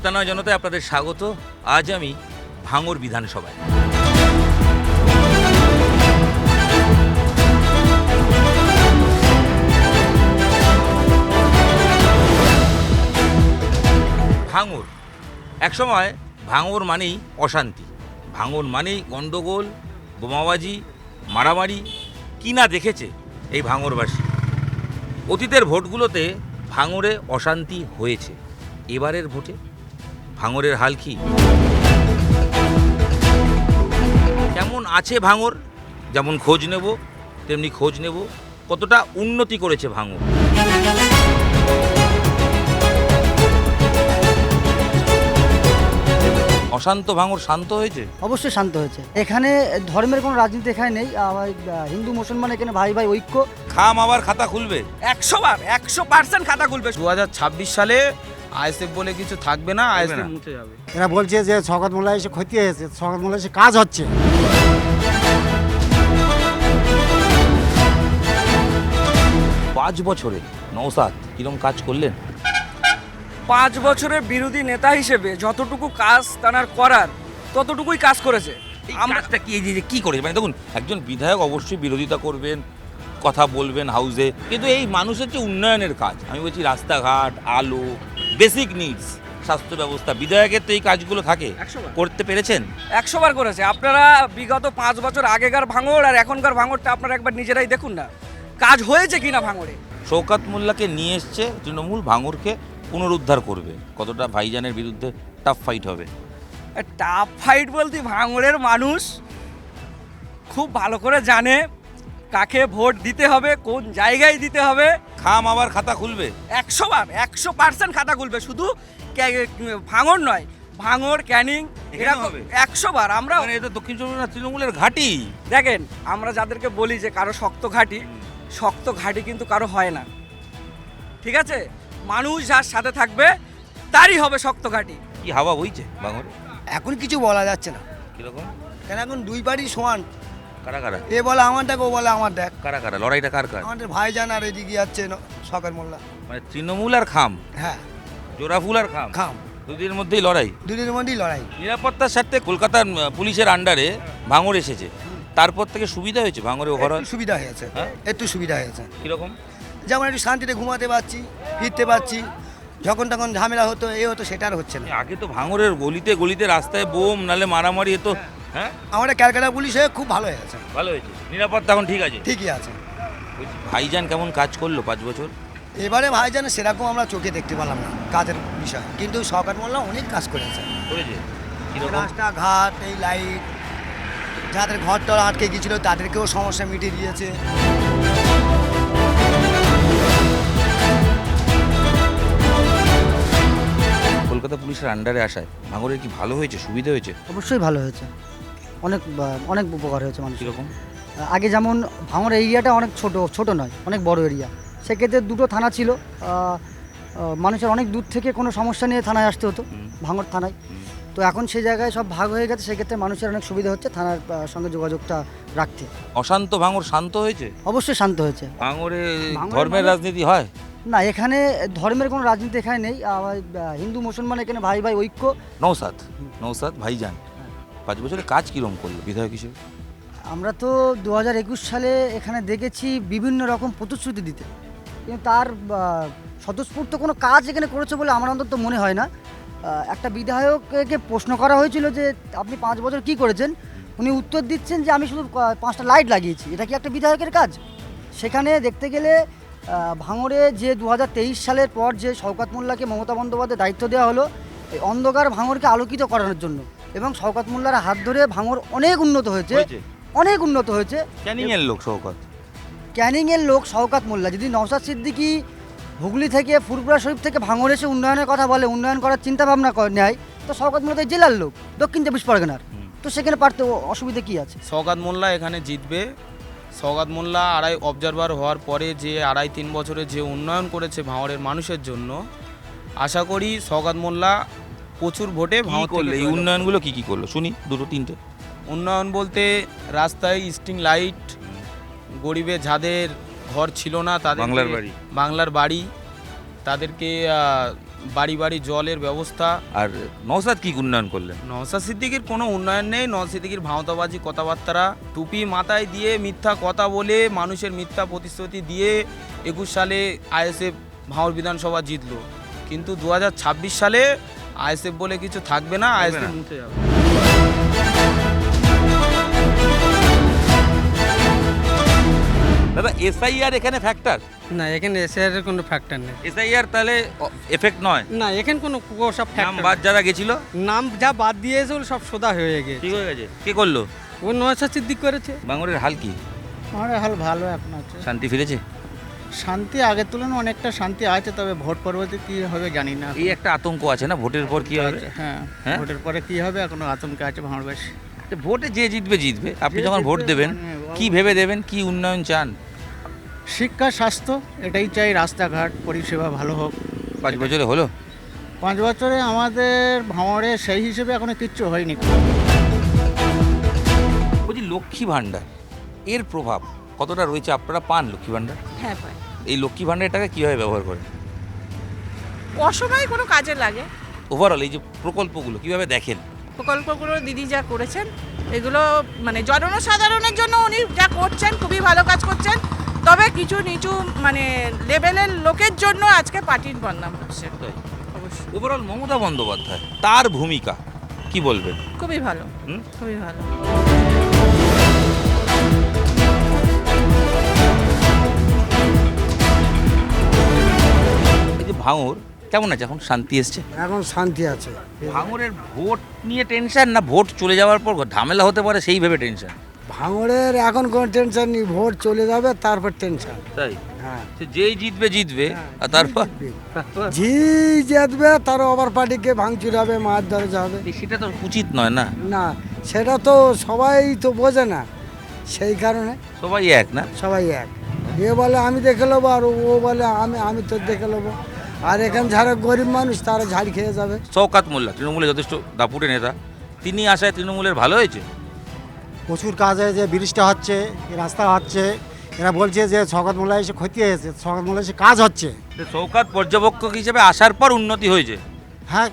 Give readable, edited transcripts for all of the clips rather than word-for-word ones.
নেতা জনতায় আপনাদের স্বাগত। আজ আমি ভাঙড় বিধানসভায়। ভাঙড় একসময় ভাঙড় মানেই অশান্তি, ভাঙড় মানেই গণ্ডগোল, বোমাবাজি, মারামারি। কি না দেখেছে এই ভাঙড়বাসী। অতীতের ভোটগুলোতে ভাঙড়ে অশান্তি হয়েছে, এবারের ভোটে ভাঙড়ের হাল কি? কেমন আছে ভাঙড়, যেমন খোঁজ নেব তেমনি খোঁজ নেব কতটা উন্নতি করেছে ভাঙড়। অশান্ত ভাঙড় শান্ত হয়েছে? অবশ্যই শান্ত হয়েছে। এখানে ধর্মের কোনো রাজনীতি এখানে নেই। হিন্দু মুসলমান এখানে ভাই ভাই ঐক্য। খাম আবার খাতা খুলবে 100% খাতা খুলবে। 2026 সালে আইএসএফ বলে কিছু থাকবে না, আইএসএফ মুছে যাবে। এরা বলছে যে শওকত মোল্লা এসে ক্ষতি হয়েছে, শওকত মোল্লা এসে কাজ হচ্ছে। পাঁচ বছরে নওশাদ কিরম কাজ করলেন? 5 বছরের বিরোধী নেতা হিসেবে যতটুকু কাজ তার করার ততটুকুই কাজ করেছে। আমরাটা কি এই যে কি করেছে, মানে দেখুন একজন বিধায়ক অবশ্যই বিরোধিতা করবেন, কথা বলবেন হাউসে, কিন্তু এই মানুষের যে উন্নয়নের কাজ, আমি বলছি রাস্তাঘাট, আলো, বেসিক নিডস, স্বাস্থ্য ব্যবস্থা, বিধায়কের তো এই কাজগুলো থাকে, 100 বার। করতে পেরেছেন? 100 বার করেছে। আপনারা বিগত 5 বছর আগেকার ভাঙড় আর এখনকার ভাঙড়টা আপনারা একবার নিজেরাই দেখুন না, কাজ হয়েছে কিনা ভাঙড়ে। শওকত মোল্লাকে নিয়ে এসছে তৃণমূল, ভাঙড়কে পুনরুদ্ধার করবে। কতটা ভাইজানের বিরুদ্ধে টাফ ফাইট হবে? টাফ ফাইট বলতে ভাঙড়ের মানুষ খুব ভালো করে জানে কাকে ভোট দিতে হবে, কোন জায়গায় দিতে হবে। খাম আবার খাতা খুলবে 100% খাতা খুলবে। শুধু ভাঙড় নয়, ভাঙড়, ক্যানিং, এখানেও হবে? 100 বার। আমরা মানে এটা দক্ষিণ চব্বিশ পরগনা তৃণমূলের ঘাঁটি। দেখেন, আমরা যাদেরকে বলি যে কারো শক্ত ঘাঁটি কিন্তু কারো হয় না, ঠিক আছে? মানুষ যার সাথে থাকবে তারই হবে শক্ত ঘাঁটি। কি হাওয়া বইছে ভাঙড়ে? এখন কিছু বলা যাচ্ছে না, কিরকম? কেন এখন দুই বাড়ি সমান। কারা কারা? এ বলে আমার দেখ, ও বলে আমার দেখ। কারা কারা লড়াইটা কার কার? আমাদের ভাইজান আর এদিকে যাচ্ছে শওকত মোল্লা। মানে তৃণমূল আর খাম, হ্যাঁ, জোড়াফুল আর খাম, খাম, দুদিনের মধ্যেই লড়াই। দুদিনের মধ্যেই লড়াই। নিরাপত্তার স্বার্থে কলকাতার পুলিশের আন্ডারে ভাঙড় এসেছে, তারপর থেকে সুবিধা হয়েছে ভাঙড়ে ওভারঅল? একটু সুবিধা হয়েছে, হ্যাঁ? একটু সুবিধা হয়েছে। কিরকম? যেমন একটু শান্তিতে ঘুমাতে পারছি, ফিরতে পারছি। যখন তখন ঝামেলা হতো, এ হতো, সেটা আর হচ্ছে না। আগে তো ভাঙড়ের গলিতে গলিতে রাস্তায় বোম নালে মারামারি এতো। হ্যাঁ, আমাদের ক্যালকাটা পুলিশ হয়ে খুব ভালো হয়েছে, ভালো হয়েছে, নিরাপত্তা এখন ঠিক আছে। ঠিকই আছে। বলছি, ভাইজান কেমন কাজ করলো 5 বছর? এবারে ভাইজান সেরকম আমরা চোখে দেখতে পেলাম না কাজের বিষয়, কিন্তু শওকত মোল্লা অনেক কাজ করেছে। করেছে? কিরকম? রাস্তাঘাট, এই লাইট, যাদের ঘর টর আটকে গিয়েছিল তাদেরকেও সমস্যা মিটিয়ে দিয়েছে। কলকাতা পুলিশের আন্ডারে আসায় ভাঙড়ের কি ভালো হয়েছে, সুবিধা হয়েছে? অবশ্যই ভালো হয়েছে, অনেক অনেক উপকার হয়েছে মানুষের। কিরকম? আগে যেমন ভাঙড় এরিয়াটা অনেক ছোট নয়, অনেক বড় এরিয়া। সেক্ষেত্রে দুটো থানা ছিল, মানুষের অনেক দূর থেকে কোনো সমস্যা নিয়ে থানায় আসতে হতো, ভাঙড় থানায়। তো এখন সেই জায়গায় সব ভাগ হয়ে গেছে, সেক্ষেত্রে মানুষের অনেক সুবিধা হচ্ছে থানার সঙ্গে যোগাযোগটা রাখতে। অশান্ত ভাঙড় শান্ত হয়েছে? অবশ্যই শান্ত হয়েছে। ভাঙড়ে ভাঙড়ের ধর্মের মানুষ- রাজনীতি হয় না, এখানে ধর্মের কোনো রাজনীতি এখানে নেই। হিন্দু মুসলমান এখানে ভাই ভাই ঐক্য। নওশাদ ভাইজান 5 বছরে কাজ কিরম করলো বিধায়ক হিসেবে? আমরা তো 2021 সালে এখানে দেখেছি বিভিন্ন রকম প্রতিশ্রুতি দিতে, কিন্তু তার স্বতঃস্ফূর্ত কোনো কাজ এখানে করেছে বলে আমার অন্তত মনে হয় না। একটা বিধায়ককে প্রশ্ন করা হয়েছিল যে আপনি 5 বছর কি করেছেন, উনি উত্তর দিচ্ছেন যে আমি শুধু 5টা লাইট লাগিয়েছি। এটা কি একটা বিধায়কের কাজ? সেখানে দেখতে গেলে ভাঙড়ে যে 2023 সালের পর যে শওকত মোল্লাকে মমতা বন্দ্যোপাধ্যায় দায়িত্ব দেওয়া হলো এই অন্ধকার ভাঙড়কে আলোকিত করানোর জন্য, এবং শওকত মোল্লার হাত ধরে ভাঙড় অনেক উন্নত হয়েছে, অনেক উন্নত হয়েছে। ক্যানিং এর লোক শওকত, ক্যানিংয়ের লোক শওকত মোল্লা। যদি নওশাদ সিদ্দিকী হুগলি থেকে, ফুরপুরা শরীফ থেকে ভাঙড় এসে উন্নয়নের কথা বলে, উন্নয়ন করার চিন্তা ভাবনা নেয়, তো শওকত মোল্লা তো এই জেলার লোক, দক্ষিণ 24 পরগনার। তো সেখানে পারতে অসুবিধা কি আছে? শওকত মোল্লা এখানে জিতবে। শওকত মোল্লা অবজারভার হওয়ার পরে যে 2.5-3 বছরে যে উন্নয়ন করেছে ভাঙড়ের মানুষের জন্য, আশা করি শওকত মোল্লা প্রচুর ভোটে ভাঙড় করলে এই থেকে উন্নয়নগুলো কি করলো শুনি, দুটো তিনটে। উন্নয়ন বলতে রাস্তায় স্ট্রিং লাইট, গরিবের যাদের ঘর ছিল না তাদের বাংলার বাড়ি তাদেরকে বাড়ি বাড়ি জলের ব্যবস্থা। আর নওশাদ কি উন্নয়ন করলেন? নওশাদ সিদ্দিকীর কোনো উন্নয়ন নেই। নওশাদ সিদ্দিকীর ভাঁওতাবাজি কথাবার্তা, টুপি মাথায় দিয়ে মিথ্যা কথা বলে মানুষের মিথ্যা প্রতিশ্রুতি দিয়ে 21 সালে আইএসএফ ভাঙড় বিধানসভা জিতলো, কিন্তু 2026 সালে আইএসএফ বলে কিছু থাকবে না, আইএসএফ মুছে যাবে। দাদা এসআইআর এখানে ফ্যাক্টর? না, এখানে এসআইআর এর কোনো ফ্যাক্টর নেই। এসআইআর তাহলে এফেক্ট নয়? না, এখানে কোনো সব নাম ফ্যাক্টর বাদ যারা গেছিল নাম যা বাদ দিয়েছে ওগুলো সব সোদা হয়ে গেছে। ঠিক হয়ে গেছে। কে করলো? ও নওশাদ সিদ্দিক করেছে। ভাঙড়ের হাল কি? আমার হাল ভালো এখন আছে, শান্তি ফিরেছে? শান্তি আগের তুলনায় অনেকটা শান্তি আছে, তবে ভোট পরবর্তী কি হবে জানি না। এই একটা আতঙ্ক আছে না, ভোটের পর কি হবে? হ্যাঁ, হ্যাঁ? ভোটের পরে কি হবে এখনো আতঙ্ক আছে ভাঙড়বাসী। ভোটে যে জিতবে জিতবে, আপনি যে যখন ভোট জিতবে, দেবেন মানে কি ভেবে দেবেন, কি উন্নয়ন চান? শিক্ষা, স্বাস্থ্য এটাই চাই, রাস্তাঘাট পরিষেবা ভালো হোক। 5 বছরে হলো? 5 বছরে আমাদের ভাঙড়ে সেই হিসেবে এখনো কিচ্ছু হয়নি। বলছি লক্ষ্মী ভাণ্ডার এর প্রভাব কতটা রয়েছে? আপনারা পান লক্ষ্মী ভাণ্ডার? হ্যাঁ পাই। এই লক্ষ্মী ভাণ্ডারের টাকা কীভাবে ব্যবহার করেন? অসময়ে কোনো কাজে লাগে। ওভারঅল এই যে প্রকল্পগুলো কীভাবে দেখেন? প্রকল্পগুলো দিদি যা করেছেন এগুলো মানে জনসাধারণের জন্য উনি যা করছেন খুবই ভালো কাজ করছেন, তবে কিছু নিচু মানে লেভেলের লোকের জন্য আজকে পার্টির বদনাম হচ্ছে। অবশ্যই ওভারঅল মমতা বন্দ্যোপাধ্যায় তার ভূমিকা কি বলবেন? খুবই ভালো, হুম? খুবই ভালো। এই যে ভাঙড় কেমন আছে এখন? শান্তি এসছে? এখন শান্তি আছে। ভাঙড়ের ভোট নিয়ে টেনশন, না ভোট চলে যাওয়ার পর ঝামেলা হতে পারে সেই ভেবে টেনশন? ভাঙড়ের এখন কোনো টেনশন নেই, ভোট চলে যাবে তারপর টেনশন। তাই? হ্যাঁ, সে যেই জিতবে জিতবে, আর তারপর জি জিতবে তার ওভার পার্টিকে ভাঙচুর হবে, মার ধরে যাবে। সেটা তো উচিত নয় না? না, সেটা তো সবাই তো বোঝে না, সেই কারণে সবাই এক না? সবাই এক। এ বলে আমি দেখে নেবো, আর ও বলে আমি তো দেখে নেবো, আর এখানে যারা গরিব মানুষ তারা ঝাড় খেয়ে যাবে। শওকত মোল্লা তৃণমূলে যথেষ্ট দাপুটে নেতা, তিনি আসায় তৃণমূলের ভালো হয়েছে? প্রচুর কাজ হয়েছে, ব্রিজটা হচ্ছে, রাস্তা হচ্ছে। এরা বলছে যে শওকত মোল্লা এসে ক্ষতি হয়েছে, শওকত মোল্লা এসে কাজ হচ্ছে। শওকত পর্যবেক্ষক হিসেবে আসার পর উন্নতি হয়েছে। হ্যাঁ,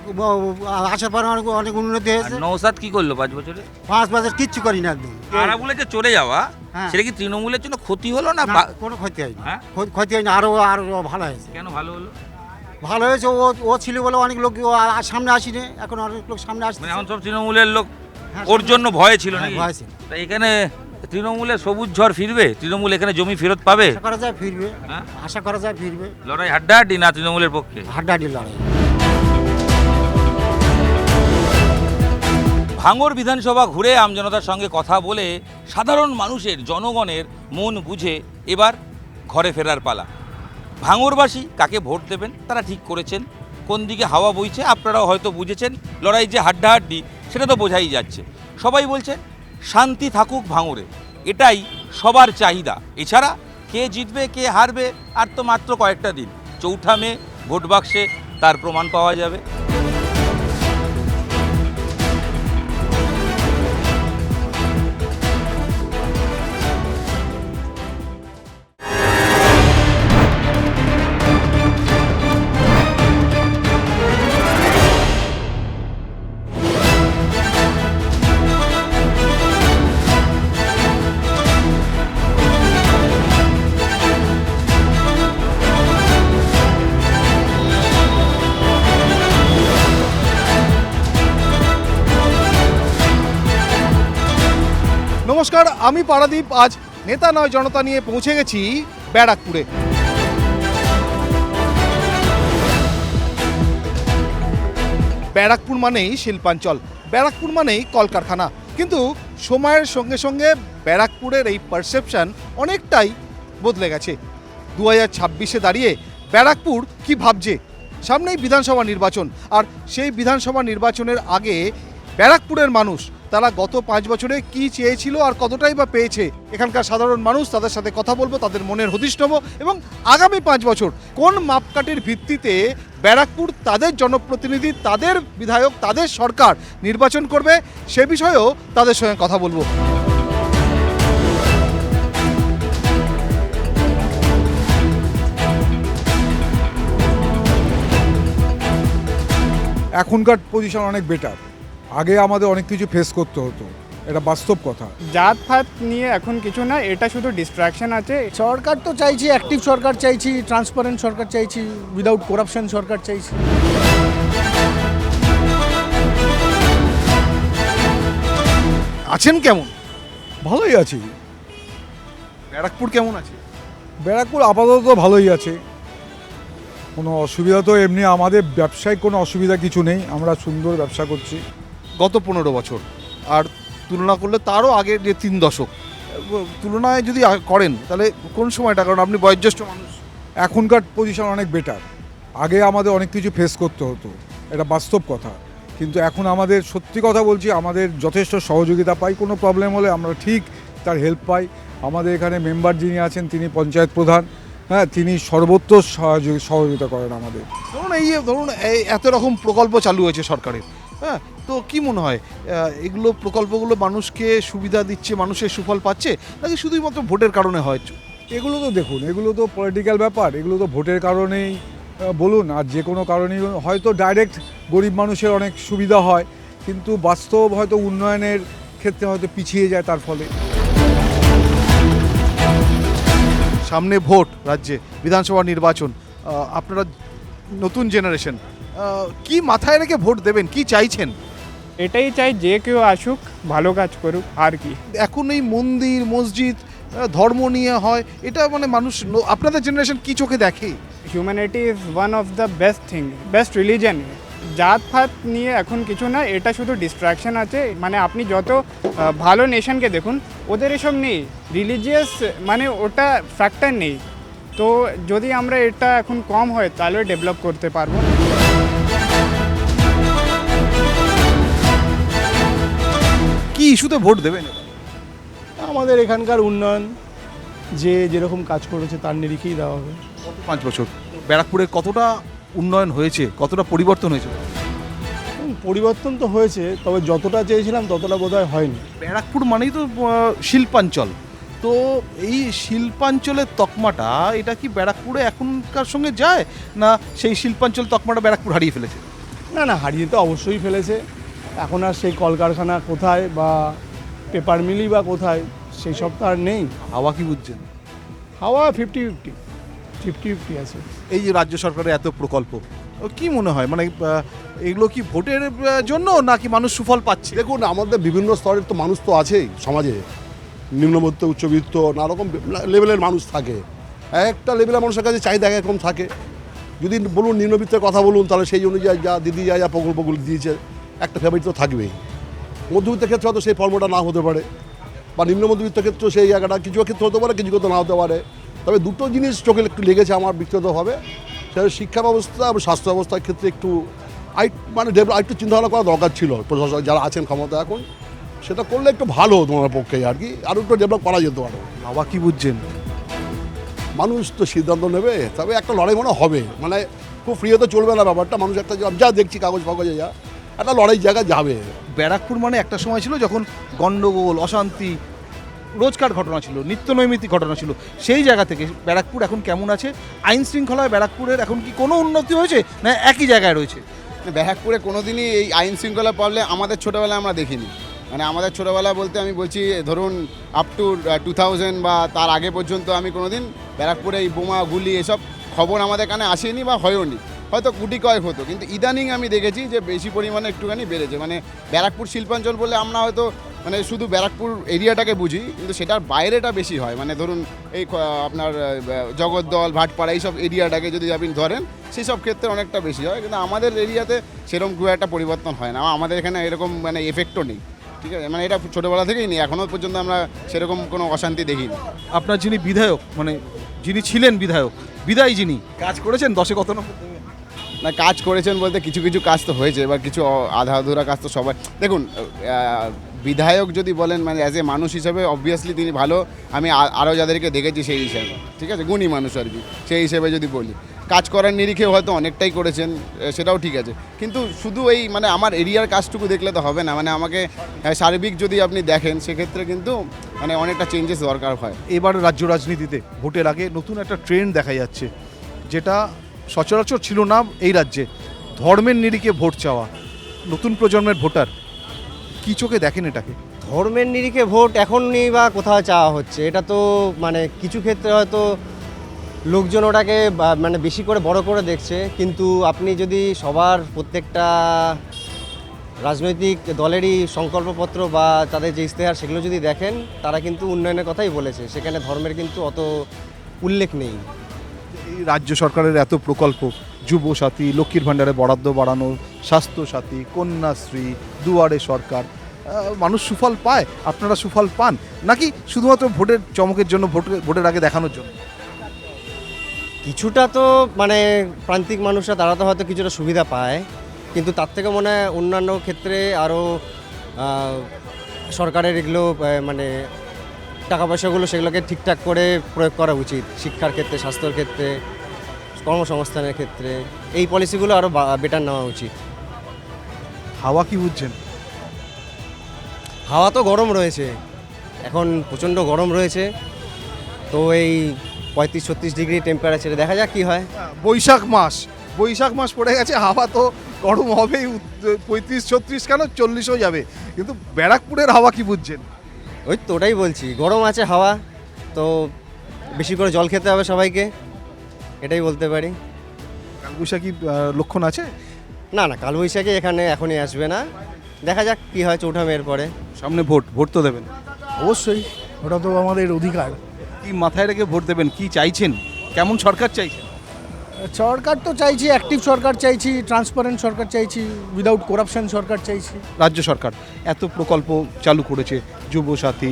আসার পরে অনেক অনেক উন্নতি আর হয়েছে। নওশাদ কি করলো 5 বছরে? 5 বছর কিচ্ছু করি না একদম। তারা বলে যে চলে যাওয়া, হ্যাঁ। সেটা কি তৃণমূলের জন্য ক্ষতি হলো না? না, কোনো ক্ষতি হয়নি। হ্যাঁ? ক্ষতি হয়নি, আরো আরো ভালো হয়েছে। কেন ভালো হলো? ভালো হয়েছে, ও ছিল বলে অনেক লোক সামনে আসেনি, এখন অনেক লোক সামনে আসছে। মানে এখন সব তৃণমূলের লোক হ্যাঁ, ওর জন্য ভয়ে ছিল হ্যাঁ, নাকি? ভয় ছিল। তা এখানে তৃণমূলের সবুজ ঝড় ফিরবে? তৃণমূল এখানে জমি ফেরত পাবে? আশা করা যায় ফিরবে, হ্যাঁ? আশা করা যায় ফিরবে। লড়াই হাড্ডাহাড্ডি না তৃণমূলের পক্ষে? হাড্ডাহাড্ডি লড়াই। ভাঙড় বিধানসভা ঘুরে আমজনতার সঙ্গে কথা বলে সাধারণ মানুষের, জনগণের মন বুঝে এবার ঘরে ফেরার পালা। ভাঙড়বাসী কাকে ভোট দেবেন তারা ঠিক করেছেন, কোন দিকে হাওয়া বইছে আপনারাও হয়তো বুঝেছেন। লড়াই যে হাড্ডাহাড্ডি সেটা তো বোঝাই যাচ্ছে। সবাই বলছেন শান্তি থাকুক ভাঙড়ে, এটাই সবার চাহিদা। এছাড়া কে জিতবে কে হারবে আর তো মাত্র কয়েকটা দিন, 4 মে ভোট বাক্সে তার প্রমাণ পাওয়া যাবে। নমস্কার, আমি পারাদীপ। আজ নেতা নয় জনতা নিয়ে পৌঁছে গেছি ব্যারাকপুরে। ব্যারাকপুর মানেই শিল্পাঞ্চল, ব্যারাকপুর মানেই কলকারখানা, কিন্তু সময়ের সঙ্গে সঙ্গে ব্যারাকপুরের এই পারসেপশন অনেকটাই বদলে গেছে। 2026-এ দাঁড়িয়ে ব্যারাকপুর কি ভাবছে? সামনেই বিধানসভা নির্বাচন, আর সেই বিধানসভা নির্বাচনের আগে ব্যারাকপুরের মানুষ তারা গত 5 বছরে কি চেয়েছিল আর কতটাই বা পেয়েছে, এখানকার সাধারণ মানুষ, তাদের সাথে কথা বলবো, তাদের মনের হদিশ নেব, এবং আগামী 5 বছর কোন মাপকাঠির ভিত্তিতে ব্যারাকপুর তাদের জনপ্রতিনিধি, তাদের বিধায়ক, তাদের সরকার নির্বাচন করবে সে বিষয়েও তাদের সঙ্গে কথা বলবো। এখনকার পজিশন অনেক বেটার। আগে আমাদের অনেক কিছু ফেস করতে হতো, এটা বাস্তব কথা। জাত ফাত নিয়ে এখন কিছু না, এটা শুধু ডিস্ট্রাকশন আছে। সরকার তো চাইছি, অ্যাক্টিভ সরকার চাইছি, ট্রান্সপারেন্ট সরকার চাইছি, উইদাউট করাপশন সরকার চাইছি। আছেন কেমন? ভালোই আছি। ব্যারাকপুর কেমন আছে? ব্যারাকপুর আপাতত ভালোই আছে, কোনো অসুবিধা তো এমনি আমাদের ব্যবসায় কোনো অসুবিধা কিছু নেই, আমরা সুন্দর ব্যবসা করছি। গত 15 বছর আর তুলনা করলে তারও আগের যে 3 দশক তুলনায় যদি করেন তাহলে কোন সময়টা, কারণ আপনি বয়োজ্যেষ্ঠ মানুষ। এখনকার পজিশন অনেক বেটার। আগে আমাদের অনেক কিছু ফেস করতে হতো, এটা বাস্তব কথা। কিন্তু এখন আমাদের, সত্যি কথা বলছি, আমাদের যথেষ্ট সহযোগিতা পাই। কোনো প্রবলেম হলে আমরা ঠিক তার হেল্প পাই। আমাদের এখানে মেম্বার যিনি আছেন তিনি পঞ্চায়েত প্রধান, হ্যাঁ, তিনি সর্বোত্তর সহযোগিতা করেন আমাদের। ধরুন এই এত রকম প্রকল্প চালু হয়েছে সরকারের, হ্যাঁ, তো কি মনে হয় এগুলো প্রকল্পগুলো মানুষকে সুবিধা দিচ্ছে, মানুষের সুফল পাচ্ছে, নাকি শুধুমাত্র ভোটের কারণে হয়? এগুলো তো দেখুন, এগুলো তো পলিটিক্যাল ব্যাপার, এগুলো তো ভোটের কারণেই বলুন আর যে কোনো কারণেই, হয়তো ডাইরেক্ট গরিব মানুষের অনেক সুবিধা হয়, কিন্তু বাস্তব হয়তো উন্নয়নের ক্ষেত্রে হয়তো পিছিয়ে যায় তার ফলে। সামনে ভোট, রাজ্যে বিধানসভা নির্বাচন, আপনারা নতুন জেনারেশন, কি মাথায় রেখে ভোট দেবেন, কি চাইছেন? এটাই চাই যে কেউ আসুক, ভালো কাজ করুক, আর কি। এখন এই মন্দির মসজিদ ধর্ম নিয়ে হয়, এটা মানে মানুষ, আপনাদের জেনারেশন কি চোখে দেখে? Humanity is one of the best thing, best religion. জাত ফাত নিয়ে এখন কিছু না, এটা শুধু ডিস্ট্রাকশন আছে। মানে আপনি যত ভালো নেশনকে দেখুন, ওদের এসব নেই, রিলিজিয়াস মানে ওটা ফ্যাক্টর নেই। তো যদি আমরা এটা এখন কম হয় তাহলে ডেভেলপ করতে পারবো। কি ইস্যুতে ভোট দেবেন? আমাদের এখানকার উন্নয়ন, যে যেরকম কাজ করেছে তার নিরিখেই দেওয়া হবে। 5 বছর ব্যারাকপুরে কতটা উন্নয়ন হয়েছে, কতটা পরিবর্তন হয়েছে? পরিবর্তন তো হয়েছে, তবে যতটা চেয়েছিলাম ততটা বোধহয় হয়নি। ব্যারাকপুর মানেই তো শিল্পাঞ্চল, তো এই শিল্পাঞ্চলের তকমাটা, এটা কি ব্যারাকপুরে এখনকার সঙ্গে যায়, না সেই শিল্পাঞ্চল তকমাটা ব্যারাকপুর হারিয়ে ফেলেছে? না না, হারিয়ে তো অবশ্যই ফেলেছে। এখন আর সেই কলকারখানা কোথায় বা পেপার মিলই বা কোথায়, সেই সব তো আর নেই। হাওয়া কি বুঝছেন? হাওয়া 50-50 আছে। এই যে রাজ্য সরকারের এত প্রকল্প, কি মনে হয়, মানে এগুলো কি ভোটের জন্য নাকি মানুষ সুফল পাচ্ছে? দেখুন, আমাদের বিভিন্ন স্তরের তো মানুষ তো আছেই সমাজে, নিম্নবিত্ত উচ্চবিত্ত নানা রকম লেভেলের মানুষ থাকে। একটা লেভেলের মানুষের কাছে চাহিদা একরকম থাকে। যদি বলুন নিম্নবিত্তের কথা বলুন, তাহলে সেই অনুযায়ী যা দিদি যা প্রকল্পগুলো দিয়েছে, একটা ফেভারিট তো থাকবেই। মধ্যবিত্তের ক্ষেত্রে হয়তো সেই ফর্মটা না হতে পারে, বা নিম্ন মধ্যবিত্তের ক্ষেত্রে সেই জায়গাটা কিছু ক্ষেত্রে হতে পারে, কিছু ক্ষেত্রে না হতে পারে। তবে দুটো জিনিস চোখে একটু লেগেছে আমার ব্যক্তিগতভাবে, সেটা শিক্ষা ব্যবস্থা এবং স্বাস্থ্য ব্যবস্থার ক্ষেত্রে একটু মানে একটু চিন্তাভাবনা করা দরকার ছিল প্রশাসক যারা আছেন ক্ষমতা এখন। সেটা করলে একটু ভালো তোমার পক্ষে আর কি, আরও একটু ডেভেলপ করা যেতে পারে। হাওয়া কি বুঝছেন? মানুষ তো সিদ্ধান্ত নেবে, তবে একটা লড়াই মনে হবে, মানে খুব ফ্রি হতে চলবে না ব্যাপারটা। মানুষ একটা যা দেখছি কাগজ ফাগজে যা একটা লড়াই জায়গায় যাবে। ব্যারাকপুর মানে একটা সময় ছিল যখন গণ্ডগোল, অশান্তি, রোজকার ঘটনা ছিল, নিত্যনৈমিত্তিক ঘটনা ছিল। সেই জায়গা থেকে ব্যারাকপুর এখন কেমন আছে? আইন শৃঙ্খলায় ব্যারাকপুরের এখন কি কোনো উন্নতি হয়েছে, না একই জায়গায় রয়েছে? ব্যারাকপুরে কোনো দিনই এই আইন শৃঙ্খলা প্রবলেম আমাদের ছোটোবেলায় আমরা দেখিনি। মানে আমাদের ছোটোবেলা বলতে আমি বলছি ধরুন আপ টু 2000 বা তার আগে পর্যন্ত আমি কোনো দিন ব্যারাকপুরে এই বোমা গুলি এসব খবর আমাদের কানে আসেনি বা হয়ওনি, হয়তো গুটি কয়েক হতো। কিন্তু ইদানিং আমি দেখেছি যে বেশি পরিমাণে একটুখানি বেড়েছে। মানে ব্যারাকপুর শিল্পাঞ্চল বলে আমরা হয়তো মানে শুধু ব্যারাকপুর এরিয়াটাকে বুঝি, কিন্তু সেটার বাইরেটা বেশি হয়। মানে ধরুন এই আপনার জগদ্দল, ভাটপাড়া এইসব এরিয়াটাকে যদি আপনি ধরেন, সেই সব ক্ষেত্রে অনেকটা বেশি হয়। কিন্তু আমাদের এরিয়াতে সেরকম খুব একটা পরিবর্তন হয় না, আমাদের এখানে এরকম মানে এফেক্টও নেই। ঠিক আছে, মানে এটা ছোটোবেলা থেকেই নেই, এখনও পর্যন্ত আমরা সেরকম কোনো অশান্তি দেখিনি। আপনার যিনি বিধায়ক, মানে যিনি ছিলেন বিধায়ক, বিদায়ী যিনি, কাজ করেছেন 10-এ কত নম্বর? না, কাজ করেছেন বলতে কিছু কিছু কাজ তো হয়েছে, এবার কিছু আধা আধুরা কাজ তো সবাই। দেখুন, বিধায়ক যদি বলেন মানে অ্যাজ এ মানুষ হিসাবে অবভিয়াসলি তিনি ভালো, আমি আরও যাদেরকে দেখেছি সেই হিসাবে, ঠিক আছে, গুণী মানুষ আর কি, সেই হিসেবে যদি বলি। কাজ করার নিরিখে হয়তো অনেকটাই করেছেন, সেটাও ঠিক আছে। কিন্তু শুধু এই মানে আমার এরিয়ার কাজটুকু দেখলে তো হবে না, মানে আমাকে সার্বিক যদি আপনি দেখেন সেক্ষেত্রে কিন্তু মানে অনেকটা চেঞ্জেস দরকার হয়। এবার রাজ্য রাজনীতিতে ভোটের আগে নতুন একটা ট্রেন্ড দেখা যাচ্ছে, যেটা সচরাচর ছিল না এই রাজ্যে। ধর্মের নিরিখে ভোট চাওয়া, নতুন প্রজন্মের ভোটার কি চোখে দেখেন এটাকে? ধর্মের নিরিখে ভোট এখনই বা কোথাও চাওয়া হচ্ছে, এটা তো মানে কিছু ক্ষেত্রে হয়তো লোকজন ওটাকে মানে বেশি করে বড় করে দেখছে, কিন্তু আপনি যদি সবার প্রত্যেকটা রাজনৈতিক দলেরই সংকল্পপত্র বা তাদের যে ইশতেহার সেগুলো যদি দেখেন, তারা কিন্তু উন্নয়নের কথাই বলেছে, সেখানে ধর্মের কিন্তু অত উল্লেখ নেই। এই রাজ্য সরকারের এত প্রকল্প, যুবসাথী, লক্ষ্মীর ভাণ্ডারে বরাদ্দ বাড়ানো, স্বাস্থ্যসাথী, কন্যাশ্রী, দুয়ারে সরকার, মানুষ সুফল পায়? আপনারা সুফল পান নাকি শুধুমাত্র ভোটের চমকের জন্য, ভোটের আগে দেখানোর জন্য? কিছুটা তো মানে প্রান্তিক মানুষরা তারা তো হয়তো কিছুটা সুবিধা পায়, কিন্তু তার থেকে মনে হয় অন্যান্য ক্ষেত্রে আরও সরকারের এগুলো মানে টাকা পয়সাগুলো সেগুলোকে ঠিকঠাক করে প্রয়োগ করা উচিত। শিক্ষার ক্ষেত্রে, স্বাস্থ্যের ক্ষেত্রে, কর্মসংস্থানের ক্ষেত্রে এই পলিসিগুলো আরও বেটার নেওয়া উচিত। হাওয়া কি বুঝছেন? হাওয়া তো গরম রয়েছে, এখন প্রচণ্ড গরম রয়েছে, তো এই 35-36 ডিগ্রি টেম্পারেচারে দেখা যাক কি হয়। বৈশাখ মাস পড়ে গেছে, হাওয়া তো গরম হবেই, 35-36 কেন 40ও যাবে, কিন্তু ব্যারাকপুরের হাওয়া কি বুঝছেন? ওই তো ওটাই বলছি, গরম আছে হাওয়া, তো বেশি করে জল খেতে হবে সবাইকে, এটাই বলতে পারি। কালবৈশাখী লক্ষণ আছে? না না, কালবৈশাখী এখানে এখনই আসবে না, দেখা যাক কি হয় চৌঠা মেয়ের পরে। সামনে ভোট তো দেবেন? অবশ্যই, ওটা তো আমাদের অধিকার। কি মাথায় রেখে ভোট দেবেন, কি চাইছেন, কেমন সরকার চাইছেন? সরকার তো চাইছি অ্যাক্টিভ সরকার চাইছি, ট্রান্সপারেন্ট সরকার চাইছি, উইদাউট করাপশন সরকার চাইছি। রাজ্য সরকার এত প্রকল্প চালু করেছে, যুবসাথী,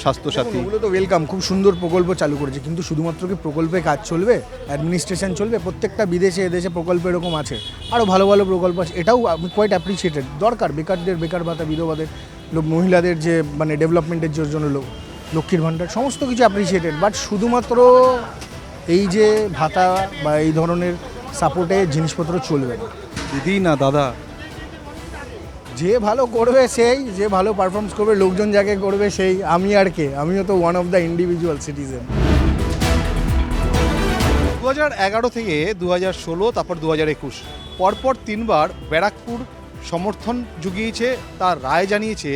স্বাস্থ্যসাথী, ওগুলো তো ওয়েলকাম, খুব সুন্দর প্রকল্প চালু করেছে, কিন্তু শুধুমাত্র কি প্রকল্পে কাজ চলবে, অ্যাডমিনিস্ট্রেশন চলবে? প্রত্যেকটা বিদেশে এদেশে প্রকল্প এরকম আছে, আরও ভালো ভালো প্রকল্প আছে, এটাও কোয়াইট অ্যাপ্রিসিয়েটেড। দরকার বেকারদের বেকার ভাতা, বিধবাদের, মহিলাদের যে মানে ডেভেলপমেন্টের জন্য লক্ষ্মীর ভাণ্ডার, সমস্ত কিছু অ্যাপ্রিসিয়েটেড, বাট শুধুমাত্র এই যে ভাতা বা এই ধরনের সাপোর্টে জিনিসপত্র চলবে না। দিদি না দাদা, যে ভালো করবে সেই, যে ভালো পারফরমেন্স করবে, লোকজন যাকে করবে সেই। আমি আর কে, আমিও তো one of the individual citizen. 2011 থেকে 2016, তারপর 2021, পরপর 3বার ব্যারাকপুর সমর্থন জুগিয়েছে, তার রায় জানিয়েছে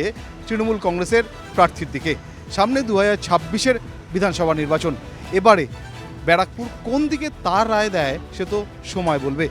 তৃণমূল কংগ্রেসের প্রার্থীর দিকে। সামনে 2026-এর বিধানসভা নির্বাচন, এবারে ব্যারাকপুর কোন দিকে তার রায় দেয় সে তো সময় বলবে।